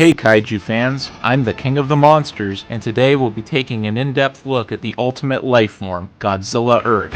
Hey Kaiju fans, I'm the King of the Monsters, and today we'll be taking an in-depth look at the ultimate life form, Godzilla Earth.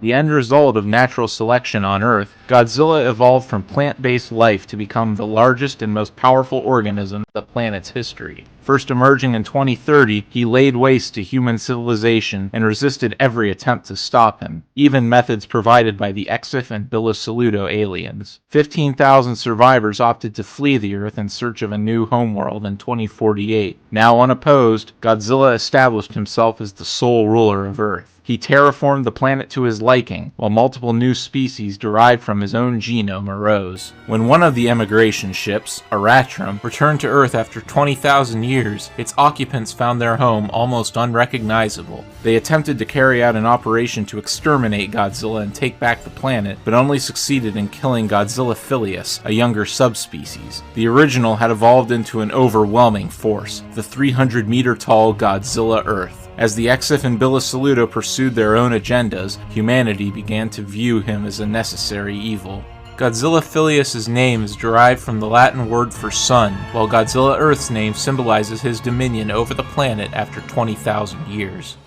The end result of natural selection on Earth, Godzilla evolved from plant-based life to become the largest and most powerful organism in the planet's history. First emerging in 2030, he laid waste to human civilization and resisted every attempt to stop him, even methods provided by the Exif and Bilosaludo aliens. 15,000 survivors opted to flee the Earth in search of a new homeworld in 2048. Now unopposed, Godzilla established himself as the sole ruler of Earth. He terraformed the planet to his liking, while multiple new species derived from his own genome arose. When one of the emigration ships, Aratrum, returned to Earth after 20,000 years, its occupants found their home almost unrecognizable. They attempted to carry out an operation to exterminate Godzilla and take back the planet, but only succeeded in killing Godzilla Filius, a younger subspecies. The original had evolved into an overwhelming force, the 300-meter-tall Godzilla Earth. As the Exif and Bilosaludo pursued their own agendas, humanity began to view him as a necessary evil. Godzilla Filius' name is derived from the Latin word for sun, while Godzilla Earth's name symbolizes his dominion over the planet after 20,000 years.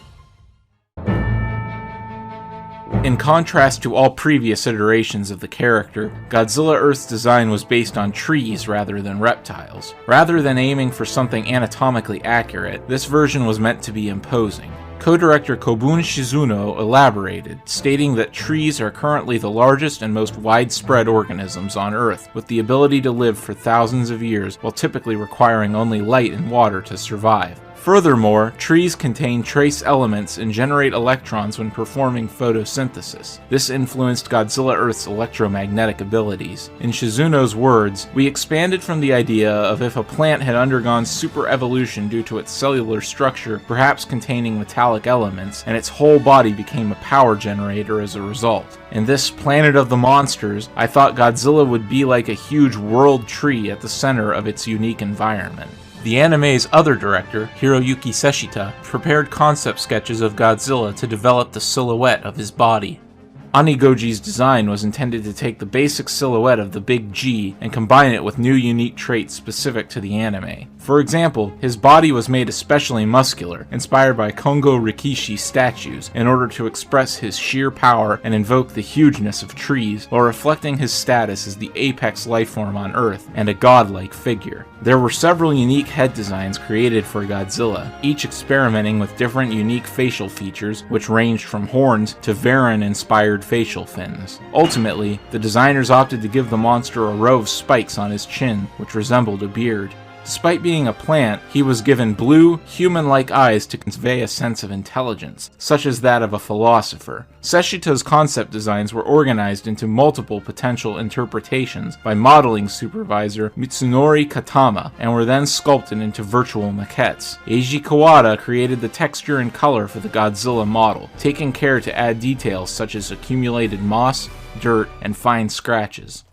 In contrast to all previous iterations of the character, Godzilla Earth's design was based on trees rather than reptiles. Rather than aiming for something anatomically accurate, this version was meant to be imposing. Co-director Kobun Shizuno elaborated, stating that trees are currently the largest and most widespread organisms on Earth, with the ability to live for thousands of years while typically requiring only light and water to survive. Furthermore, trees contain trace elements and generate electrons when performing photosynthesis. This influenced Godzilla Earth's electromagnetic abilities. In Shizuno's words, "We expanded from the idea of if a plant had undergone superevolution due to its cellular structure, perhaps containing metallic elements, and its whole body became a power generator as a result. In this Planet of the Monsters, I thought Godzilla would be like a huge world tree at the center of its unique environment." The anime's other director, Hiroyuki Seshita, prepared concept sketches of Godzilla to develop the silhouette of his body. Onigoji's design was intended to take the basic silhouette of the Big G and combine it with new unique traits specific to the anime. For example, his body was made especially muscular, inspired by Kongo Rikishi statues, in order to express his sheer power and invoke the hugeness of trees, while reflecting his status as the apex lifeform on Earth and a godlike figure. There were several unique head designs created for Godzilla, each experimenting with different unique facial features, which ranged from horns to Varan-inspired facial fins. Ultimately, the designers opted to give the monster a row of spikes on his chin, which resembled a beard. Despite being a plant, he was given blue, human-like eyes to convey a sense of intelligence, such as that of a philosopher. Seshita's concept designs were organized into multiple potential interpretations by modeling supervisor Mitsunori Katama, and were then sculpted into virtual maquettes. Eiji Kawada created the texture and color for the Godzilla model, taking care to add details such as accumulated moss, dirt, and fine scratches.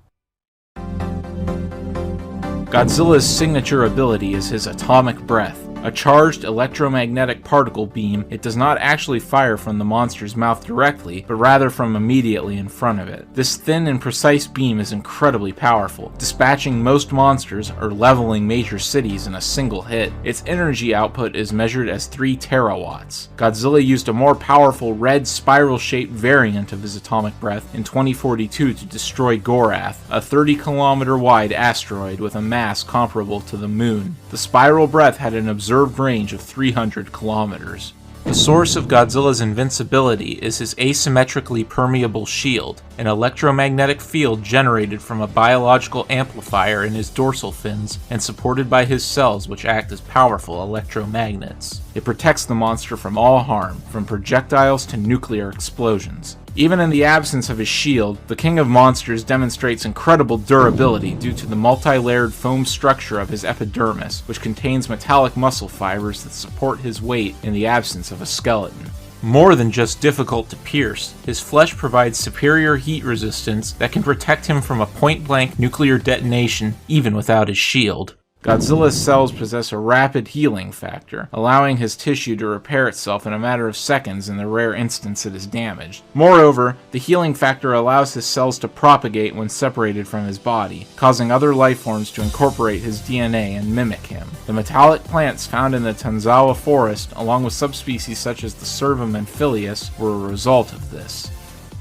Godzilla's signature ability is his atomic breath. A charged electromagnetic particle beam, it does not actually fire from the monster's mouth directly, but rather from immediately in front of it. This thin and precise beam is incredibly powerful, dispatching most monsters or leveling major cities in a single hit. Its energy output is measured as 3 terawatts. Godzilla used a more powerful red spiral-shaped variant of his atomic breath in 2042 to destroy Gorath, a 30-kilometer wide asteroid with a mass comparable to the Moon. The spiral breath had an observed range of 300 kilometers. The source of Godzilla's invincibility is his asymmetrically permeable shield, an electromagnetic field generated from a biological amplifier in his dorsal fins and supported by his cells, which act as powerful electromagnets. It protects the monster from all harm, from projectiles to nuclear explosions. Even in the absence of his shield, the King of Monsters demonstrates incredible durability due to the multi-layered foam structure of his epidermis, which contains metallic muscle fibers that support his weight in the absence of a skeleton. More than just difficult to pierce, his flesh provides superior heat resistance that can protect him from a point-blank nuclear detonation even without his shield. Godzilla's cells possess a rapid healing factor, allowing his tissue to repair itself in a matter of seconds in the rare instance it is damaged. Moreover, the healing factor allows his cells to propagate when separated from his body, causing other lifeforms to incorporate his DNA and mimic him. The metallic plants found in the Tanzawa forest, along with subspecies such as the Servum amphileus, were a result of this.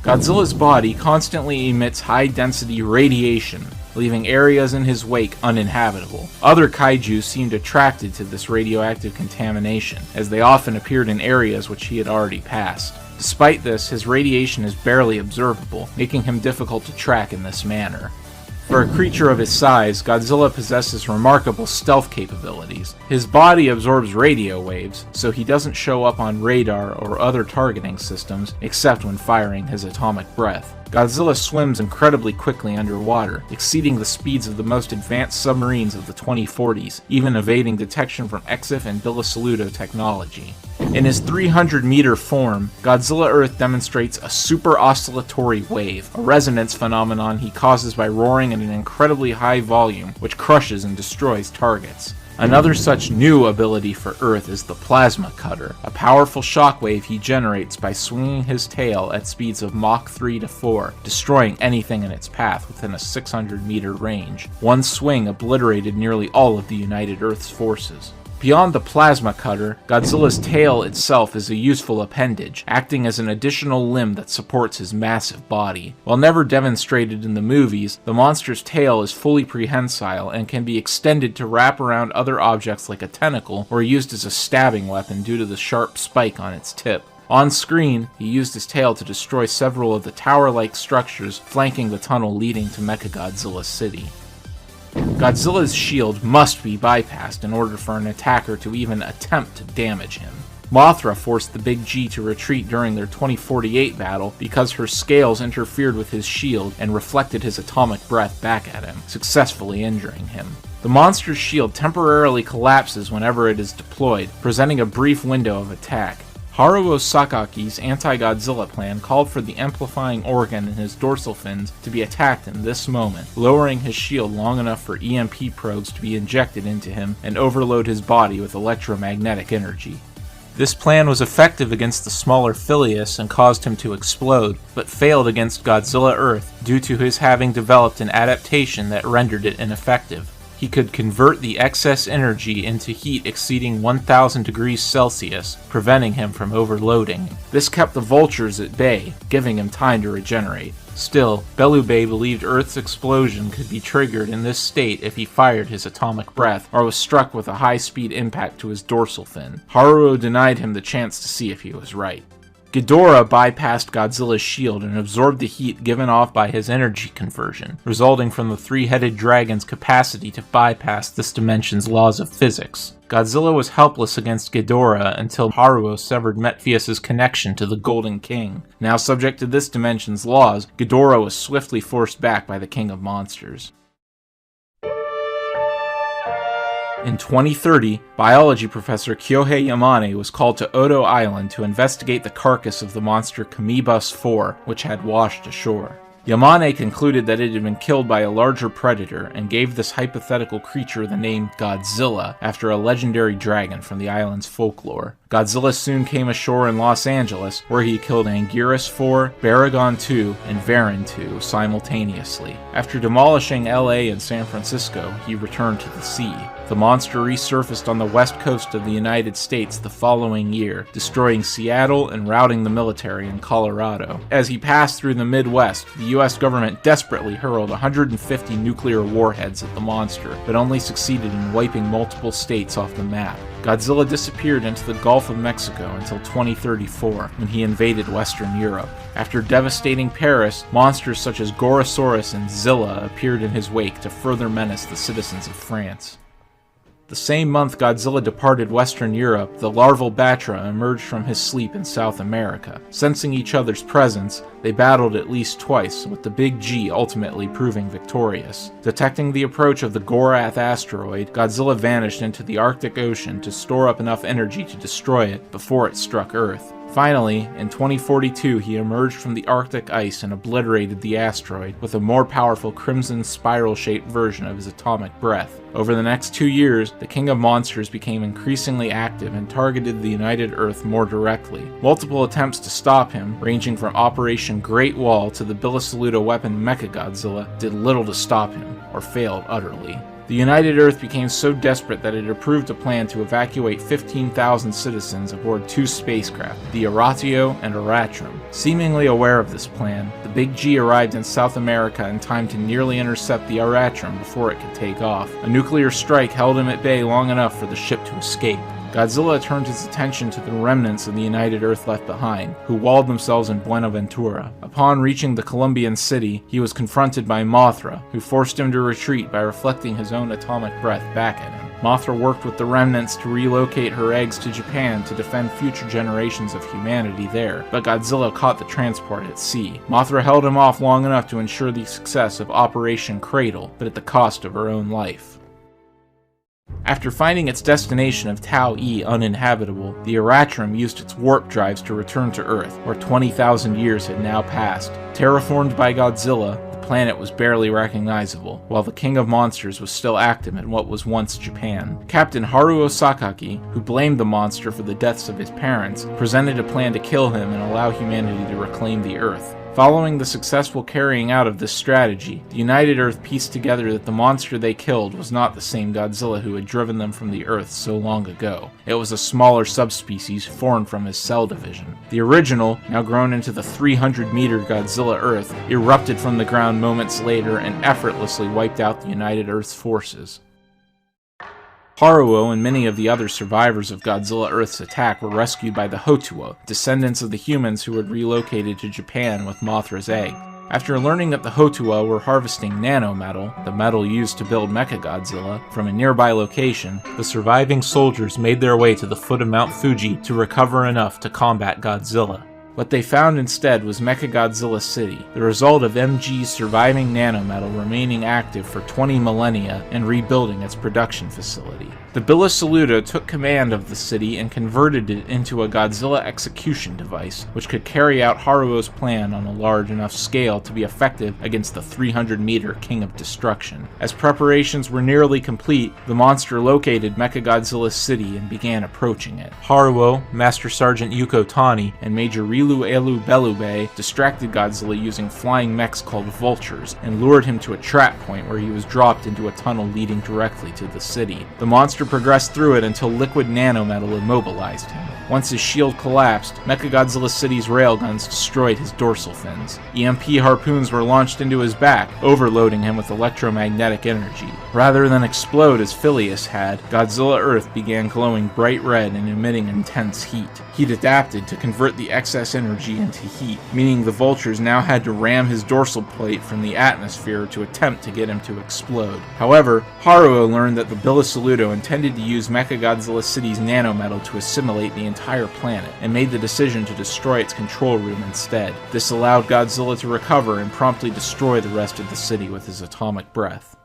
Godzilla's body constantly emits high-density radiation, leaving areas in his wake uninhabitable. Other kaiju seemed attracted to this radioactive contamination, as they often appeared in areas which he had already passed. Despite this, his radiation is barely observable, making him difficult to track in this manner. For a creature of his size, Godzilla possesses remarkable stealth capabilities. His body absorbs radio waves, so he doesn't show up on radar or other targeting systems except when firing his atomic breath. Godzilla swims incredibly quickly underwater, exceeding the speeds of the most advanced submarines of the 2040s, even evading detection from EXIF and Billasaluto technology. In his 300-meter form, Godzilla Earth demonstrates a super oscillatory wave, a resonance phenomenon he causes by roaring at an incredibly high volume, which crushes and destroys targets. Another such new ability for Earth is the Plasma Cutter, a powerful shockwave he generates by swinging his tail at speeds of Mach 3 to 4, destroying anything in its path within a 600-meter range. One swing obliterated nearly all of the United Earth's forces. Beyond the Plasma Cutter, Godzilla's tail itself is a useful appendage, acting as an additional limb that supports his massive body. While never demonstrated in the movies, the monster's tail is fully prehensile and can be extended to wrap around other objects like a tentacle, or used as a stabbing weapon due to the sharp spike on its tip. On screen, he used his tail to destroy several of the tower-like structures flanking the tunnel leading to Mechagodzilla City. Godzilla's shield must be bypassed in order for an attacker to even attempt to damage him. Mothra forced the Big G to retreat during their 2048 battle because her scales interfered with his shield and reflected his atomic breath back at him, successfully injuring him. The monster's shield temporarily collapses whenever it is deployed, presenting a brief window of attack. Haruo Sakaki's anti-Godzilla plan called for the amplifying organ in his dorsal fins to be attacked in this moment, lowering his shield long enough for EMP probes to be injected into him and overload his body with electromagnetic energy. This plan was effective against the smaller Phileas and caused him to explode, but failed against Godzilla Earth due to his having developed an adaptation that rendered it ineffective. He could convert the excess energy into heat exceeding 1000 degrees Celsius, preventing him from overloading. This kept the vultures at bay, giving him time to regenerate. Still, Belubei believed Earth's explosion could be triggered in this state if he fired his atomic breath or was struck with a high-speed impact to his dorsal fin. Haruo denied him the chance to see if he was right. Ghidorah bypassed Godzilla's shield and absorbed the heat given off by his energy conversion, resulting from the three-headed dragon's capacity to bypass this dimension's laws of physics. Godzilla was helpless against Ghidorah until Haruo severed Metphius' connection to the Golden King. Now subject to this dimension's laws, Ghidorah was swiftly forced back by the King of Monsters. In 2030, biology professor Kyohei Yamane was called to Odo Island to investigate the carcass of the monster Kamibus 4, which had washed ashore. Yamane concluded that it had been killed by a larger predator and gave this hypothetical creature the name Godzilla after a legendary dragon from the island's folklore. Godzilla soon came ashore in Los Angeles, where he killed Anguirus 4, Baragon 2, and Varan 2 simultaneously. After demolishing LA and San Francisco, he returned to the sea. The monster resurfaced on the west coast of the United States the following year, destroying Seattle and routing the military in Colorado. As he passed through the Midwest, the US government desperately hurled 150 nuclear warheads at the monster, but only succeeded in wiping multiple states off the map. Godzilla disappeared into the Gulf of Mexico until 2034, when he invaded Western Europe. After devastating Paris, monsters such as Gorosaurus and Zilla appeared in his wake to further menace the citizens of France. The same month Godzilla departed Western Europe, the larval Batra emerged from his sleep in South America. Sensing each other's presence, they battled at least twice, with the Big G ultimately proving victorious. Detecting the approach of the Gorath asteroid, Godzilla vanished into the Arctic Ocean to store up enough energy to destroy it before it struck Earth. Finally, in 2042, he emerged from the Arctic ice and obliterated the asteroid with a more powerful crimson spiral-shaped version of his atomic breath. Over the next 2 years, the King of Monsters became increasingly active and targeted the United Earth more directly. Multiple attempts to stop him, ranging from Operation Great Wall to the Bilisaluto weapon Mechagodzilla, did little to stop him, or failed utterly. The United Earth became so desperate that it approved a plan to evacuate 15,000 citizens aboard 2 spacecraft, the Oratio and Oratrum. Seemingly aware of this plan, the Big G arrived in South America in time to nearly intercept the Oratrum before it could take off. A nuclear strike held him at bay long enough for the ship to escape. Godzilla turned his attention to the remnants of the United Earth left behind, who walled themselves in Buenaventura. Upon reaching the Colombian city, he was confronted by Mothra, who forced him to retreat by reflecting his own atomic breath back at him. Mothra worked with the remnants to relocate her eggs to Japan to defend future generations of humanity there, but Godzilla caught the transport at sea. Mothra held him off long enough to ensure the success of Operation Cradle, but at the cost of her own life. After finding its destination of Tau-E uninhabitable, the Oratrum used its warp drives to return to Earth, where 20,000 years had now passed. Terraformed by Godzilla, the planet was barely recognizable, while the King of Monsters was still active in what was once Japan. Captain Haruo Sakaki, who blamed the monster for the deaths of his parents, presented a plan to kill him and allow humanity to reclaim the Earth. Following the successful carrying out of this strategy, the United Earth pieced together that the monster they killed was not the same Godzilla who had driven them from the Earth so long ago. It was a smaller subspecies formed from his cell division. The original, now grown into the 300-meter Godzilla Earth, erupted from the ground moments later and effortlessly wiped out the United Earth's forces. Haruo and many of the other survivors of Godzilla Earth's attack were rescued by the Hotua, descendants of the humans who had relocated to Japan with Mothra's egg. After learning that the Hotua were harvesting nanometal, the metal used to build Mechagodzilla, from a nearby location, the surviving soldiers made their way to the foot of Mount Fuji to recover enough to combat Godzilla. What they found instead was Mechagodzilla City, the result of MG's surviving nanometal remaining active for 20 millennia and rebuilding its production facility. The Bilisaluto took command of the city and converted it into a Godzilla execution device, which could carry out Haruo's plan on a large enough scale to be effective against the 300-meter King of Destruction. As preparations were nearly complete, the monster located Mechagodzilla City and began approaching it. Haruo, Master Sergeant Yuko Tani, and Major Rilu Elu Belube distracted Godzilla using flying mechs called vultures and lured him to a trap point where he was dropped into a tunnel leading directly to the city. The monster progressed through it until liquid nanometal immobilized him. Once his shield collapsed, Mechagodzilla City's railguns destroyed his dorsal fins. EMP harpoons were launched into his back, overloading him with electromagnetic energy. Rather than explode as Phileas had, Godzilla Earth began glowing bright red and emitting intense heat. He'd adapted to convert the excess energy into heat, meaning the vultures now had to ram his dorsal plate from the atmosphere to attempt to get him to explode. However, Haruo learned that the Bilisaluto intended to use Mechagodzilla City's nanometal to assimilate the entire planet, and made the decision to destroy its control room instead. This allowed Godzilla to recover and promptly destroy the rest of the city with his atomic breath.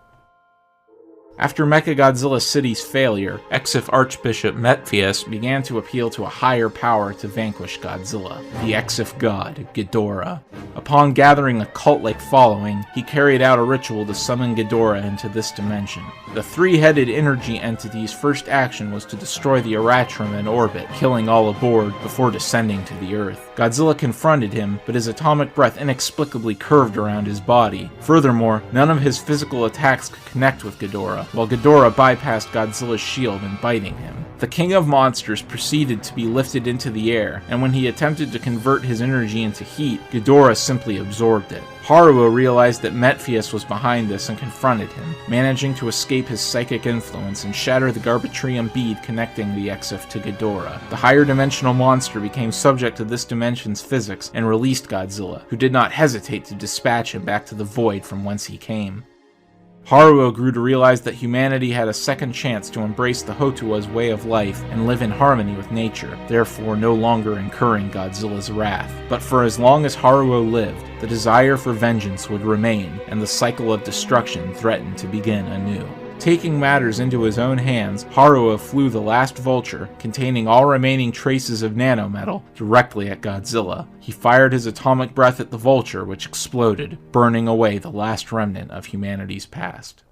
After Mechagodzilla City's failure, Exif Archbishop Metphius began to appeal to a higher power to vanquish Godzilla, the Exif god, Ghidorah. Upon gathering a cult-like following, he carried out a ritual to summon Ghidorah into this dimension. The three-headed energy entity's first action was to destroy the Oratrum in orbit, killing all aboard before descending to the Earth. Godzilla confronted him, but his atomic breath inexplicably curved around his body. Furthermore, none of his physical attacks could connect with Ghidorah, while Ghidorah bypassed Godzilla's shield in biting him. The King of Monsters proceeded to be lifted into the air, and when he attempted to convert his energy into heat, Ghidorah simply absorbed it. Haruo realized that Metphius was behind this and confronted him, managing to escape his psychic influence and shatter the Garbatrium bead connecting the Exif to Ghidorah. The higher dimensional monster became subject to this dimension's physics and released Godzilla, who did not hesitate to dispatch him back to the void from whence he came. Haruo grew to realize that humanity had a second chance to embrace the Hotua's way of life and live in harmony with nature, therefore no longer incurring Godzilla's wrath. But for as long as Haruo lived, the desire for vengeance would remain, and the cycle of destruction threatened to begin anew. Taking matters into his own hands, Haruo flew the last vulture, containing all remaining traces of nanometal, directly at Godzilla. He fired his atomic breath at the vulture, which exploded, burning away the last remnant of humanity's past.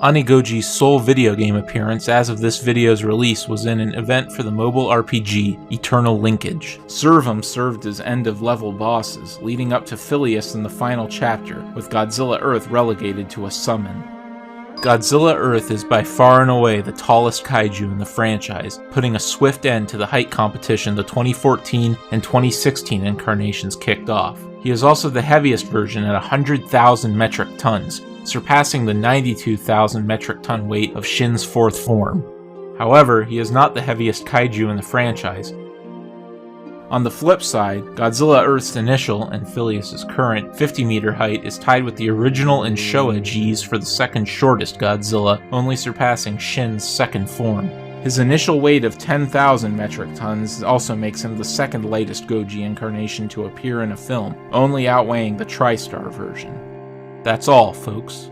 Onigoji's sole video game appearance as of this video's release was in an event for the mobile RPG Eternal Linkage. Servum served as end-of-level bosses, leading up to Phileas in the final chapter, with Godzilla Earth relegated to a summon. Godzilla Earth is by far and away the tallest kaiju in the franchise, putting a swift end to the height competition the 2014 and 2016 incarnations kicked off. He is also the heaviest version at 100,000 metric tons, surpassing the 92,000 metric ton weight of Shin's fourth form. However, he is not the heaviest kaiju in the franchise. On the flip side, Godzilla Earth's initial, and Phileas's current, 50-meter height is tied with the original and Showa G's for the second shortest Godzilla, only surpassing Shin's second form. His initial weight of 10,000 metric tons also makes him the second lightest Goji incarnation to appear in a film, only outweighing the TriStar version. That's all, folks.